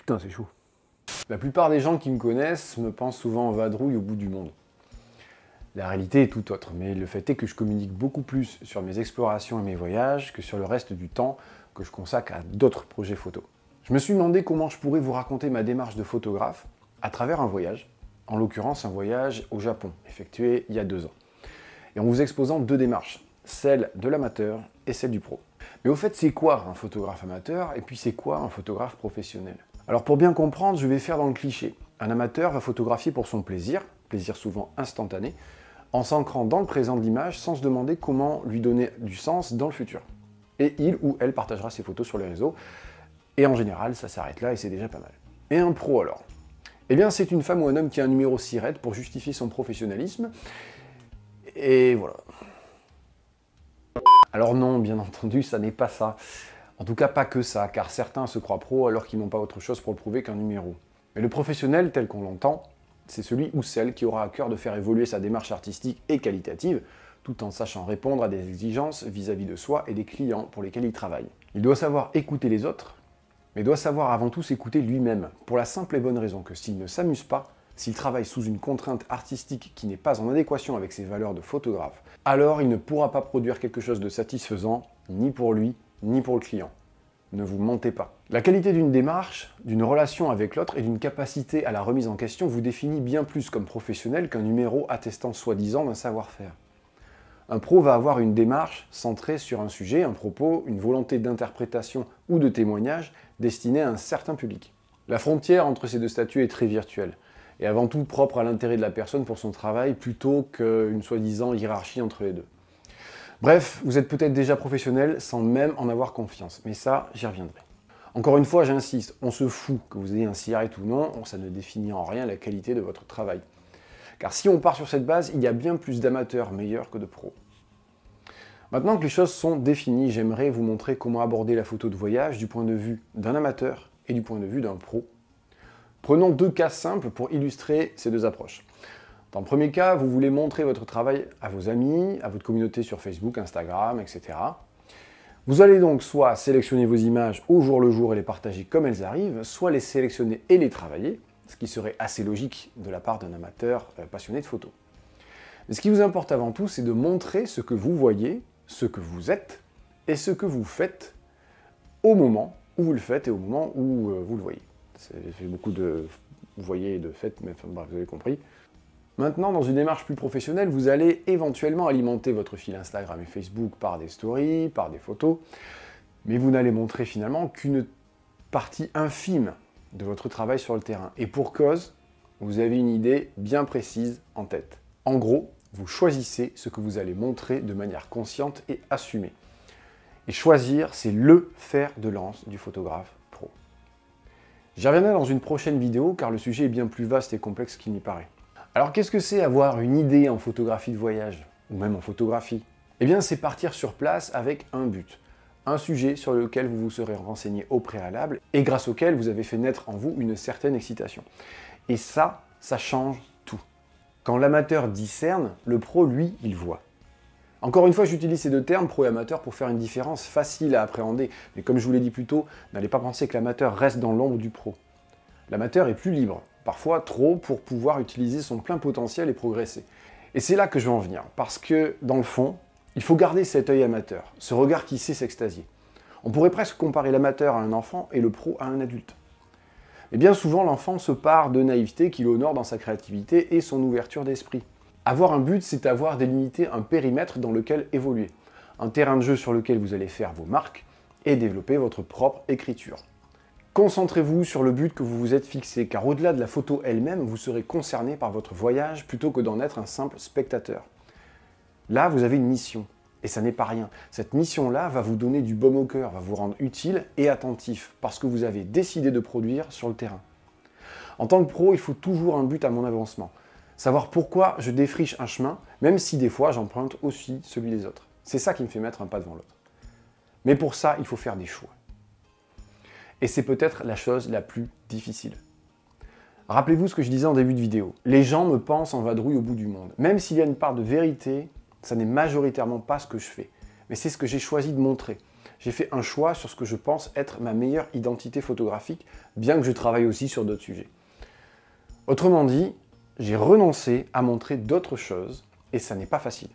Putain, c'est chaud. La plupart des gens qui me connaissent me pensent souvent en vadrouille au bout du monde. La réalité est tout autre, mais le fait est que je communique beaucoup plus sur mes explorations et mes voyages que sur le reste du temps que je consacre à d'autres projets photos. Je me suis demandé comment je pourrais vous raconter ma démarche de photographe à travers un voyage, en l'occurrence un voyage au Japon, effectué il y a 2 ans. Et en vous exposant 2 démarches, celle de l'amateur et celle du pro. Mais au fait, c'est quoi un photographe amateur et puis c'est quoi un photographe professionnel? Alors pour bien comprendre, je vais faire dans le cliché. Un amateur va photographier pour son plaisir souvent instantané, en s'ancrant dans le présent de l'image sans se demander comment lui donner du sens dans le futur. Et il ou elle partagera ses photos sur les réseaux, et en général ça s'arrête là et c'est déjà pas mal. Et un pro alors? Eh bien c'est une femme ou un homme qui a un numéro SIRET pour justifier son professionnalisme, et voilà. Alors non, bien entendu, ça n'est pas ça. En tout cas pas que ça, car certains se croient pros alors qu'ils n'ont pas autre chose pour le prouver qu'un numéro. Mais le professionnel tel qu'on l'entend, c'est celui ou celle qui aura à cœur de faire évoluer sa démarche artistique et qualitative, tout en sachant répondre à des exigences vis-à-vis de soi et des clients pour lesquels il travaille. Il doit savoir écouter les autres, mais doit savoir avant tout s'écouter lui-même, pour la simple et bonne raison que s'il ne s'amuse pas, s'il travaille sous une contrainte artistique qui n'est pas en adéquation avec ses valeurs de photographe, alors il ne pourra pas produire quelque chose de satisfaisant, ni pour lui, ni pour le client. Ne vous mentez pas. La qualité d'une démarche, d'une relation avec l'autre et d'une capacité à la remise en question vous définit bien plus comme professionnel qu'un numéro attestant soi-disant d'un savoir-faire. Un pro va avoir une démarche centrée sur un sujet, un propos, une volonté d'interprétation ou de témoignage destinée à un certain public. La frontière entre ces 2 statuts est très virtuelle, et avant tout propre à l'intérêt de la personne pour son travail plutôt qu'une soi-disant hiérarchie entre les deux. Bref, vous êtes peut-être déjà professionnel sans même en avoir confiance, mais ça, j'y reviendrai. Encore une fois, j'insiste, on se fout que vous ayez un SIRET ou non, ça ne définit en rien la qualité de votre travail. Car si on part sur cette base, il y a bien plus d'amateurs meilleurs que de pros. Maintenant que les choses sont définies, j'aimerais vous montrer comment aborder la photo de voyage du point de vue d'un amateur et du point de vue d'un pro. Prenons 2 cas simples pour illustrer ces 2 approches. Dans le premier cas, vous voulez montrer votre travail à vos amis, à votre communauté sur Facebook, Instagram, etc. Vous allez donc soit sélectionner vos images au jour le jour et les partager comme elles arrivent, soit les sélectionner et les travailler, ce qui serait assez logique de la part d'un amateur passionné de photo. Mais ce qui vous importe avant tout, c'est de montrer ce que vous voyez, ce que vous êtes et ce que vous faites au moment où vous le faites et au moment où vous le voyez. J'ai fait beaucoup de vous voyez et de faites, mais enfin, bref, vous avez compris. Maintenant, dans une démarche plus professionnelle, vous allez éventuellement alimenter votre fil Instagram et Facebook par des stories, par des photos, mais vous n'allez montrer finalement qu'une partie infime de votre travail sur le terrain. Et pour cause, vous avez une idée bien précise en tête. En gros, vous choisissez ce que vous allez montrer de manière consciente et assumée. Et choisir, c'est le fer de lance du photographe pro. J'y reviendrai dans une prochaine vidéo, car le sujet est bien plus vaste et complexe qu'il n'y paraît. Alors qu'est-ce que c'est avoir une idée en photographie de voyage, ou même en photographie? Eh bien c'est partir sur place avec un but, un sujet sur lequel vous vous serez renseigné au préalable et grâce auquel vous avez fait naître en vous une certaine excitation. Et ça change tout. Quand l'amateur discerne, le pro, lui, il voit. Encore une fois, j'utilise ces 2 termes, pro et amateur, pour faire une différence facile à appréhender, mais comme je vous l'ai dit plus tôt, n'allez pas penser que l'amateur reste dans l'ombre du pro. L'amateur est plus libre, parfois trop, pour pouvoir utiliser son plein potentiel et progresser. Et c'est là que je veux en venir, parce que, dans le fond, il faut garder cet œil amateur, ce regard qui sait s'extasier. On pourrait presque comparer l'amateur à un enfant et le pro à un adulte. Et bien souvent, l'enfant se part de naïveté qui l'honore dans sa créativité et son ouverture d'esprit. Avoir un but, c'est avoir délimité un périmètre dans lequel évoluer, un terrain de jeu sur lequel vous allez faire vos marques et développer votre propre écriture. Concentrez-vous sur le but que vous vous êtes fixé, car au-delà de la photo elle-même, vous serez concerné par votre voyage plutôt que d'en être un simple spectateur. Là, vous avez une mission, et ça n'est pas rien. Cette mission-là va vous donner du baume au cœur, va vous rendre utile et attentif, parce que vous avez décidé de produire sur le terrain. En tant que pro, il faut toujours un but à mon avancement. Savoir pourquoi je défriche un chemin, même si des fois j'emprunte aussi celui des autres. C'est ça qui me fait mettre un pas devant l'autre. Mais pour ça, il faut faire des choix. Et c'est peut-être la chose la plus difficile. Rappelez-vous ce que je disais en début de vidéo. Les gens me pensent en vadrouille au bout du monde. Même s'il y a une part de vérité, ça n'est majoritairement pas ce que je fais. Mais c'est ce que j'ai choisi de montrer. j'ai fait un choix sur ce que je pense être ma meilleure identité photographique, bien que je travaille aussi sur d'autres sujets. Autrement dit, j'ai renoncé à montrer d'autres choses, et ça n'est pas facile.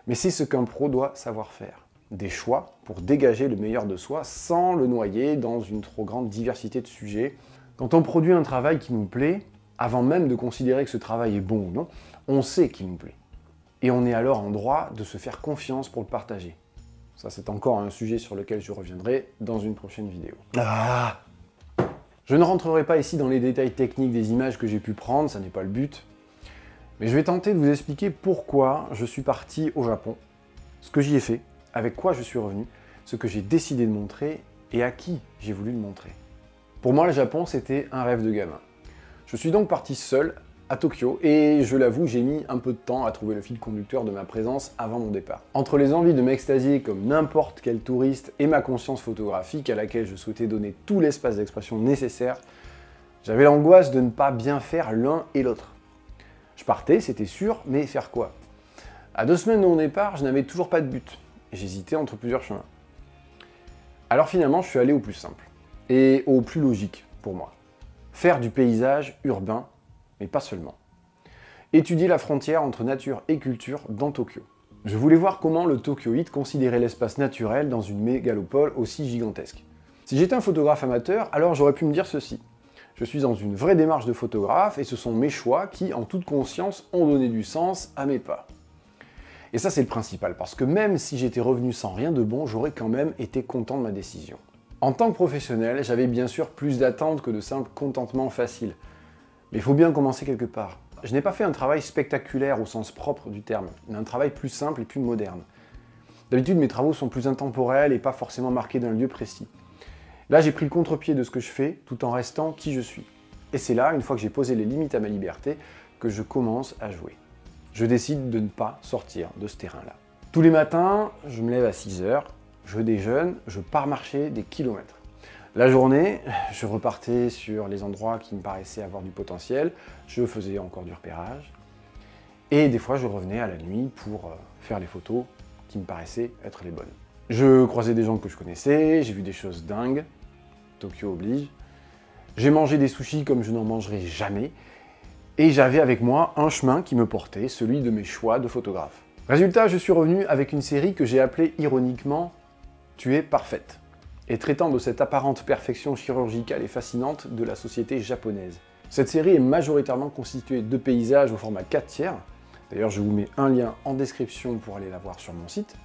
Mais c'est ce qu'un pro doit savoir faire. Des choix pour dégager le meilleur de soi sans le noyer dans une trop grande diversité de sujets. Quand on produit un travail qui nous plaît, avant même de considérer que ce travail est bon ou non, on sait qu'il nous plaît. Et on est alors en droit de se faire confiance pour le partager. Ça, c'est encore un sujet sur lequel je reviendrai dans une prochaine vidéo. Je ne rentrerai pas ici dans les détails techniques des images que j'ai pu prendre, ça n'est pas le but. Mais je vais tenter de vous expliquer pourquoi je suis parti au Japon, ce que j'y ai fait, avec quoi je suis revenu, ce que j'ai décidé de montrer et à qui j'ai voulu le montrer. Pour moi, le Japon, c'était un rêve de gamin. Je suis donc parti seul à Tokyo et je l'avoue, j'ai mis un peu de temps à trouver le fil conducteur de ma présence avant mon départ. Entre les envies de m'extasier comme n'importe quel touriste et ma conscience photographique à laquelle je souhaitais donner tout l'espace d'expression nécessaire, j'avais l'angoisse de ne pas bien faire l'un et l'autre. Je partais, c'était sûr, mais faire quoi? À 2 semaines de mon départ, je n'avais toujours pas de but. J'hésitais entre plusieurs chemins. Alors finalement, je suis allé au plus simple et au plus logique pour moi. Faire du paysage urbain, mais pas seulement. Étudier la frontière entre nature et culture dans Tokyo. Je voulais voir comment le tokyoïte considérait l'espace naturel dans une mégalopole aussi gigantesque. Si j'étais un photographe amateur, alors j'aurais pu me dire ceci. Je suis dans une vraie démarche de photographe et ce sont mes choix qui, en toute conscience, ont donné du sens à mes pas. Et ça, c'est le principal, parce que même si j'étais revenu sans rien de bon, j'aurais quand même été content de ma décision. En tant que professionnel, j'avais bien sûr plus d'attentes que de simples contentements faciles. Mais il faut bien commencer quelque part. Je n'ai pas fait un travail spectaculaire au sens propre du terme, mais un travail plus simple et plus moderne. D'habitude, mes travaux sont plus intemporels et pas forcément marqués d'un lieu précis. Là, j'ai pris le contre-pied de ce que je fais, tout en restant qui je suis. Et c'est là, une fois que j'ai posé les limites à ma liberté, que je commence à jouer. Je décide de ne pas sortir de ce terrain-là. Tous les matins, je me lève à 6 h, je déjeune, je pars marcher des kilomètres. La journée, je repartais sur les endroits qui me paraissaient avoir du potentiel, je faisais encore du repérage, et des fois je revenais à la nuit pour faire les photos qui me paraissaient être les bonnes. Je croisais des gens que je connaissais, j'ai vu des choses dingues, Tokyo oblige, j'ai mangé des sushis comme je n'en mangerai jamais, et j'avais avec moi un chemin qui me portait, celui de mes choix de photographe. Résultat, je suis revenu avec une série que j'ai appelée ironiquement « Tu es parfaite », et traitant de cette apparente perfection chirurgicale et fascinante de la société japonaise. Cette série est majoritairement constituée de paysages au format 4/3, d'ailleurs je vous mets un lien en description pour aller la voir sur mon site.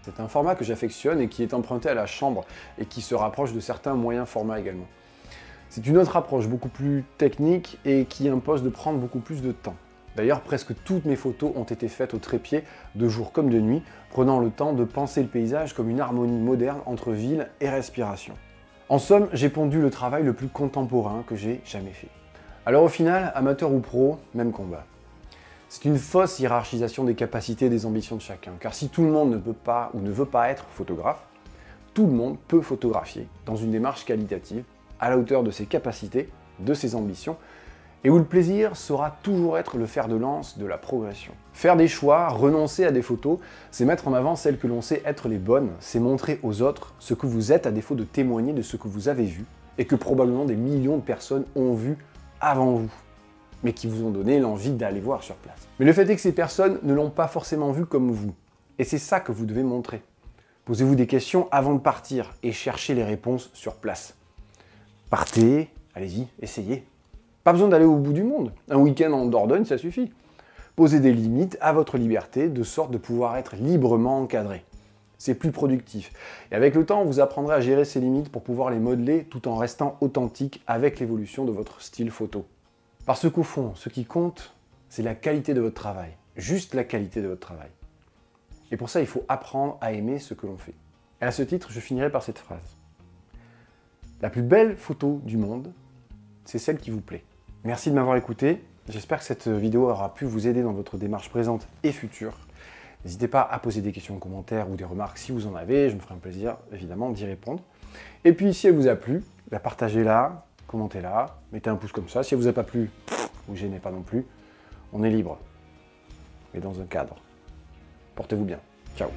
C'est un format que j'affectionne et qui est emprunté à la chambre et qui se rapproche de certains moyens formats également. C'est une autre approche beaucoup plus technique et qui impose de prendre beaucoup plus de temps. D'ailleurs, presque toutes mes photos ont été faites au trépied, de jour comme de nuit, prenant le temps de penser le paysage comme une harmonie moderne entre ville et respiration. En somme, j'ai pondu le travail le plus contemporain que j'ai jamais fait. Alors au final, amateur ou pro, même combat. C'est une fausse hiérarchisation des capacités et des ambitions de chacun, car si tout le monde ne peut pas ou ne veut pas être photographe, tout le monde peut photographier dans une démarche qualitative, à la hauteur de ses capacités, de ses ambitions, et où le plaisir saura toujours être le fer de lance de la progression. Faire des choix, renoncer à des photos, c'est mettre en avant celles que l'on sait être les bonnes, c'est montrer aux autres ce que vous êtes à défaut de témoigner de ce que vous avez vu, et que probablement des millions de personnes ont vu avant vous, mais qui vous ont donné l'envie d'aller voir sur place. Mais le fait est que ces personnes ne l'ont pas forcément vu comme vous, et c'est ça que vous devez montrer. Posez-vous des questions avant de partir, et cherchez les réponses sur place. Partez, allez-y, essayez. Pas besoin d'aller au bout du monde. Un week-end en Dordogne, ça suffit. Posez des limites à votre liberté, de sorte de pouvoir être librement encadré. C'est plus productif. Et avec le temps, vous apprendrez à gérer ces limites pour pouvoir les modeler tout en restant authentique avec l'évolution de votre style photo. Parce qu'au fond, ce qui compte, c'est la qualité de votre travail. Juste la qualité de votre travail. Et pour ça, il faut apprendre à aimer ce que l'on fait. Et à ce titre, je finirai par cette phrase. La plus belle photo du monde, c'est celle qui vous plaît. Merci de m'avoir écouté. J'espère que cette vidéo aura pu vous aider dans votre démarche présente et future. N'hésitez pas à poser des questions en commentaire ou des remarques si vous en avez, je me ferai un plaisir évidemment d'y répondre. Et puis si elle vous a plu, partagez-la, commentez-la, mettez un pouce comme ça. Si elle vous a pas plu, vous gênez pas non plus, on est libre, mais dans un cadre. Portez-vous bien, ciao.